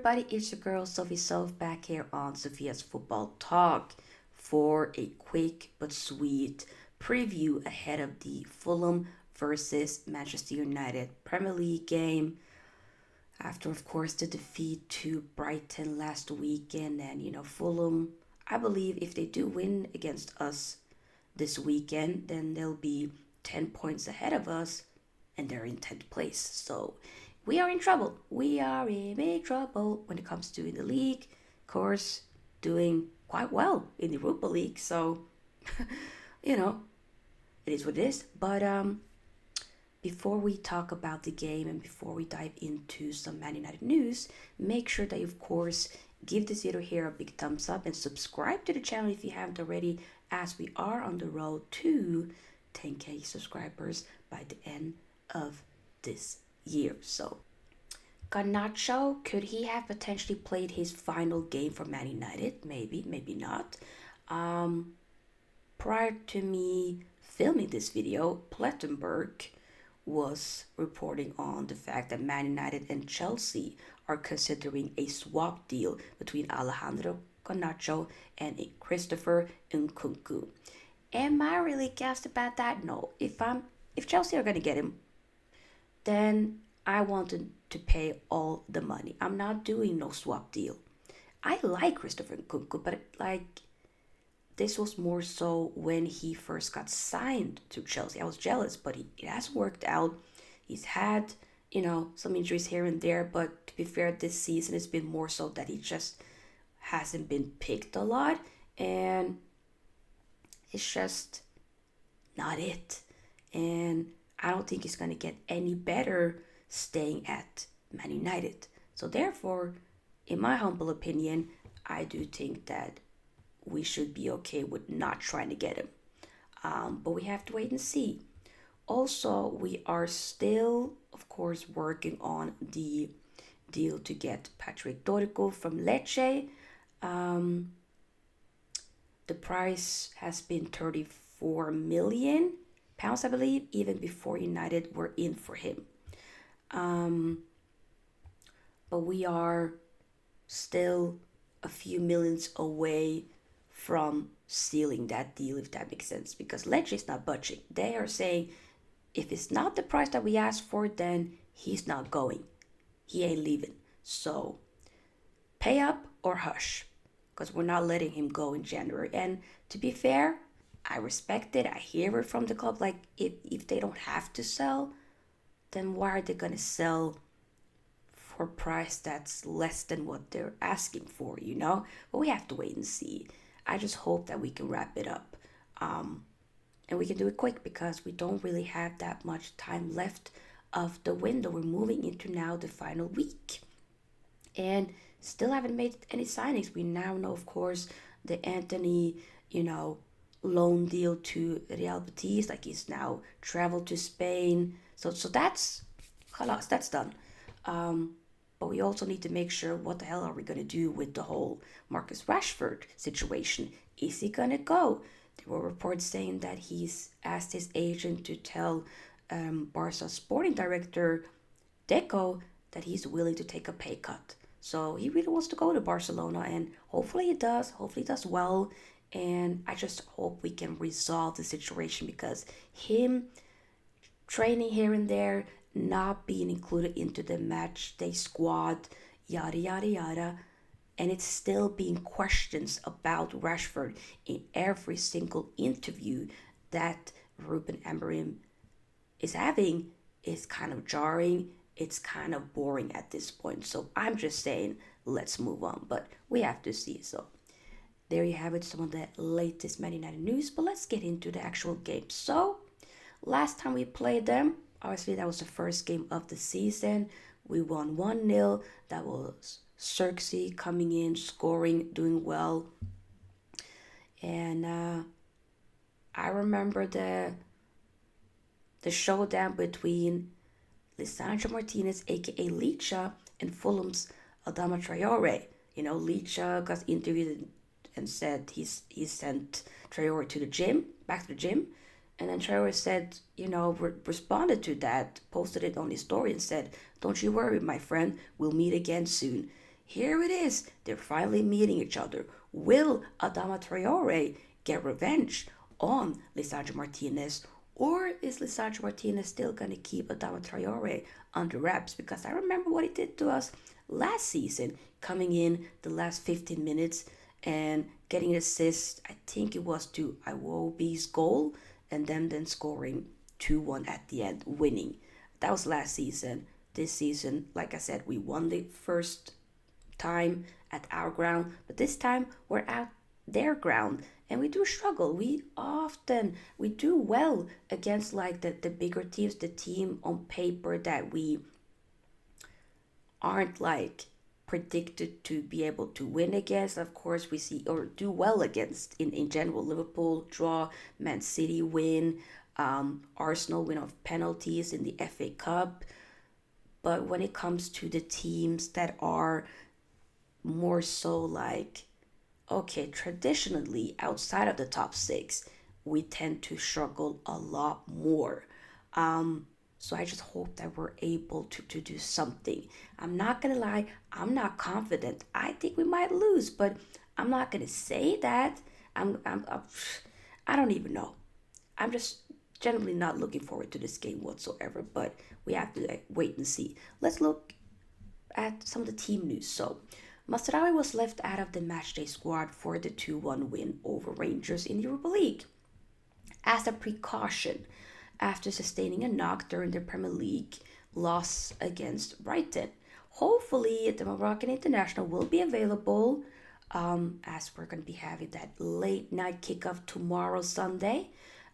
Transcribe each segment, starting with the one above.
everybody, it's your girl Sofia back here on Sofia's Football Talk for a quick but sweet preview ahead of the Fulham versus Manchester United Premier League game. After, of course, the defeat to Brighton last weekend, and Fulham, I believe if they do win against us this weekend, then they'll be 10 points ahead of us and they're in 10th place. So we are in trouble. We are in big trouble when it comes to the league. Of course, doing quite well in the Europa League. So, you know, it is what it is. But before we talk about the game and before we dive into some Man United news, make sure that you, of course, give this video here a big thumbs up and subscribe to the channel if you haven't already, as we are on the road to 10k subscribers by the end of this year. So Garnacho, could he have potentially played his final game for Man United? Maybe, maybe not. Prior to me filming this video, Plettenberg was reporting on the fact that Man United and Chelsea are considering a swap deal between Alejandro Garnacho and a Christopher Nkunku. Am I really gassed about that? No. If Chelsea are gonna get him, then I wanted to pay all the money. I'm not doing no swap deal. I like Christopher Nkunku, but this was more so when he first got signed to Chelsea. I was jealous, but it has worked out. He's had, some injuries here and there, but to be fair, this season it's been more so that he just hasn't been picked a lot, and it's just not it. And I don't think he's going to get any better staying at Man United. So therefore, in my humble opinion, I do think that we should be okay with not trying to get him. But we have to wait and see. Also, we are still, of course, working on the deal to get Patrick Doricou from Lecce. The price has been 34 million pounds, I believe, even before United were in for him. But we are still a few millions away from sealing that deal, if that makes sense, because Lecce is not budging. They are saying if it's not the price that we asked for, then he's not going. He ain't leaving. So pay up or hush, because we're not letting him go in January. And to be fair, I respect it. I hear it from the club. Like, if they don't have to sell, then why are they going to sell for a price that's less than what they're asking for, But we have to wait and see. I just hope that we can wrap it up. And we can do it quick because we don't really have that much time left of the window. We're moving into now the final week. And still haven't made any signings. We now know, of course, the Anthony, loan deal to Real Betis. Like, he's now traveled to Spain. So that's khalas, that's done. But we also need to make sure what the hell are we going to do with the whole Marcus Rashford situation. Is he going to go? There were reports saying that he's asked his agent to tell Barca's sporting director, Deco, that he's willing to take a pay cut. So he really wants to go to Barcelona, and hopefully he does. Hopefully he does well. And I just hope we can resolve the situation, because him training here and there, not being included into the match day squad, yada, yada, yada. And it's still being questions about Rashford in every single interview that Ruben Amorim is having is kind of jarring. It's kind of boring at this point. So I'm just saying, let's move on. But we have to see. So there you have it, some of the latest Man United news. But let's get into the actual game. So last time we played them, obviously that was the first game of the season. We won 1-0. That was Zirkzee coming in, scoring, doing well. And I remember the showdown between Lisandro Martinez, aka Licha, and Fulham's Adama Traore. Licha got interviewed and said he sent Traore to the gym, back to the gym. And then Traore said, responded to that, posted it on his story and said, "Don't you worry, my friend, we'll meet again soon." here it is. They're finally meeting each other. Will Adama Traore get revenge on Lisandro Martinez? Or is Lisandro Martinez still going to keep Adama Traore under wraps? Because I remember what he did to us last season, coming in the last 15 minutes and getting an assist. I think it was to Iwobi's goal, and then scoring 2-1 at the end, winning. That was last season. This season, like I said, we won the first time at our ground, but this time we're at their ground, and we do struggle. We do well against like the bigger teams, the team on paper that we aren't like predicted to be able to win against. Of course, we see or do well against in general. Liverpool draw, Man City win, Arsenal win off penalties in the FA Cup. But when it comes to the teams that are more so like, okay, traditionally outside of the top six, we tend to struggle a lot more. So I just hope that we're able to do something. I'm not gonna lie, I'm not confident. I think we might lose, but I'm not gonna say that. I don't even know. I'm just generally not looking forward to this game whatsoever, but we have to wait and see. Let's look at some of the team news. So, Mazraoui was left out of the matchday squad for the 2-1 win over Rangers in the Europa League as a precaution after sustaining a knock during the Premier League loss against Brighton. Hopefully, the Moroccan international will be available as we're going to be having that late night kickoff tomorrow, Sunday.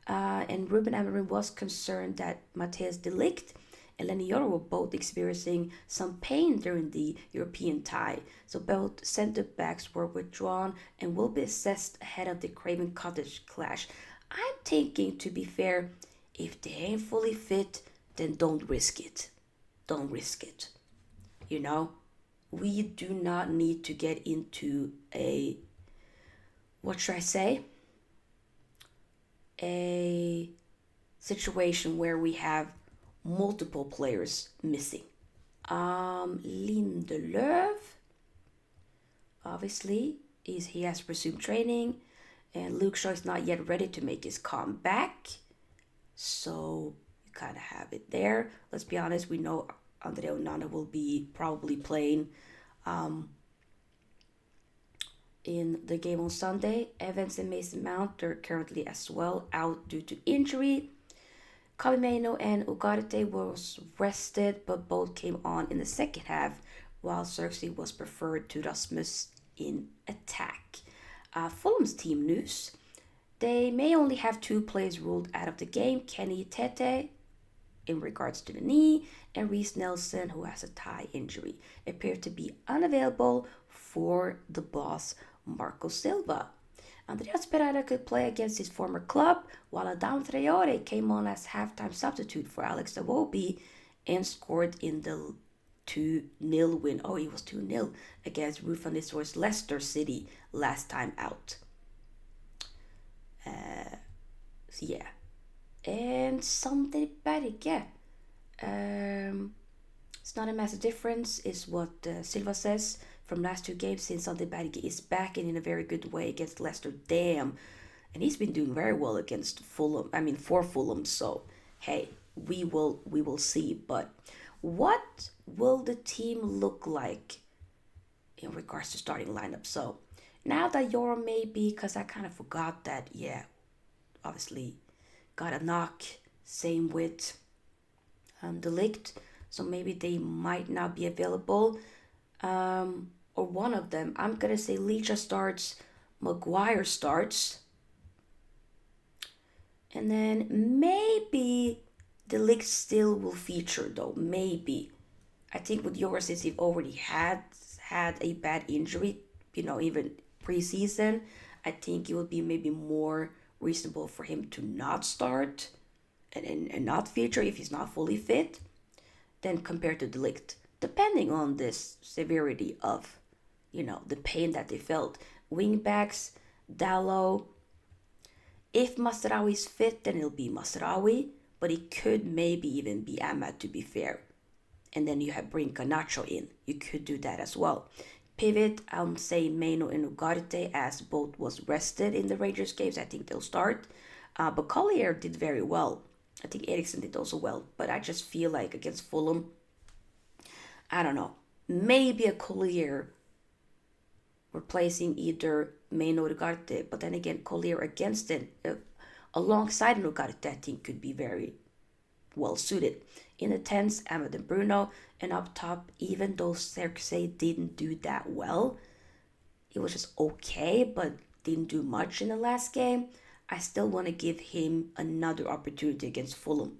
And Ruben Amorim was concerned that Matthijs de Ligt and Lenny Yoro were both experiencing some pain during the European tie. So both centre backs were withdrawn and will be assessed ahead of the Craven Cottage clash. I'm thinking, to be fair, if they ain't fully fit, then don't risk it. Don't risk it. You know, we do not need to get into a, what should I say? A situation where we have multiple players missing. Lindelöf, obviously, he has resumed training, and Luke Shaw is not yet ready to make his comeback. So you kind of have it there. Let's be honest, we know Andre Onana will be probably playing in the game on Sunday. Evans and Mason Mount are currently as well out due to injury. Casemiro and Ugarte was rested, but both came on in the second half, while Zirkzee was preferred to Rasmus in attack. Fulham's team news. They may only have 2 players ruled out of the game. Kenny Tete, in regards to the knee, and Reece Nelson, who has a thigh injury, appear to be unavailable for the boss, Marco Silva. Andreas Pereira could play against his former club, while Adama Traore came on as halftime substitute for Alex Iwobi and scored in the 2-0 win. Oh, it was 2-0 against Ruud van Nistelrooy's Leicester City last time out. So yeah. And Sander Berge. It's not a massive difference, is what Silva says. From last 2 games since Sander Berge is back and in a very good way against Leicester. Damn. And he's been doing very well against Fulham. For Fulham. So, hey, we will see. But what will the team look like in regards to starting lineup? So, now that Yoro maybe, because I kind of forgot that, yeah, obviously got a knock. Same with de Ligt. So maybe they might not be available. Or one of them. I'm going to say Licha starts, Maguire starts. And then maybe de Ligt still will feature though. Maybe. I think with yours, since he already had a bad injury, even preseason, I think it would be maybe more reasonable for him to not start and not feature if he's not fully fit than compared to de Ligt. Depending on this severity of, the pain that they felt. Wingbacks, Dallo. If Mazraoui is fit, then it'll be Mazraoui, but it could maybe even be Ahmad, to be fair. And then you bring Garnacho in. You could do that as well. pivot, I'm saying Meno and Ugarte, as both was rested in the Rangers games. I think they'll start. But Collier did very well. I think Eriksen did also well. But I just feel like against Fulham, I don't know. Maybe a Collier replacing either Meno or Ugarte. But then again, Collier against it, alongside Ugarte, I think could be very well suited. In the tens, Ahmed and Bruno, and up top, even though Zirkzee didn't do that well, it was just okay, but didn't do much in the last game. I still want to give him another opportunity against Fulham.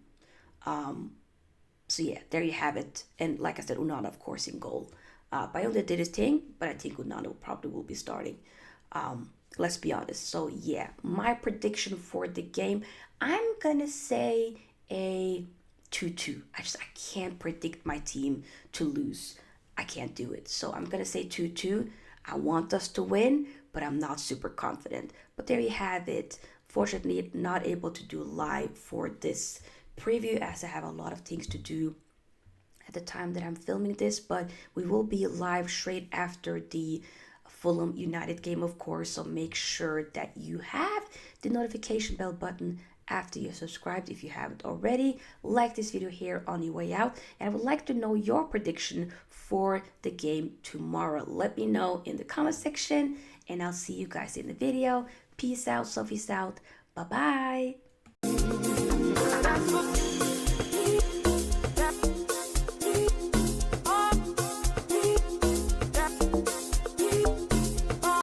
So yeah, there you have it. And like I said, Onana, of course, in goal. Bayonde did his thing, but I think Onana probably will be starting. Let's be honest. So yeah, my prediction for the game, I'm gonna say a 2-2. I can't predict my team to lose. I can't do it. So I'm gonna say 2-2. I want us to win, but I'm not super confident. But there you have it. Fortunately, not able to do live for this preview as I have a lot of things to do at the time that I'm filming this, but we will be live straight after the Fulham United game, of course, so make sure that you have the notification bell button after you're subscribed if you haven't already. Like this video here on your way out, and I would like to know your prediction for the game tomorrow. Let me know in the comment section, and I'll see you guys in the video. Peace out, Sophia's out, bye bye.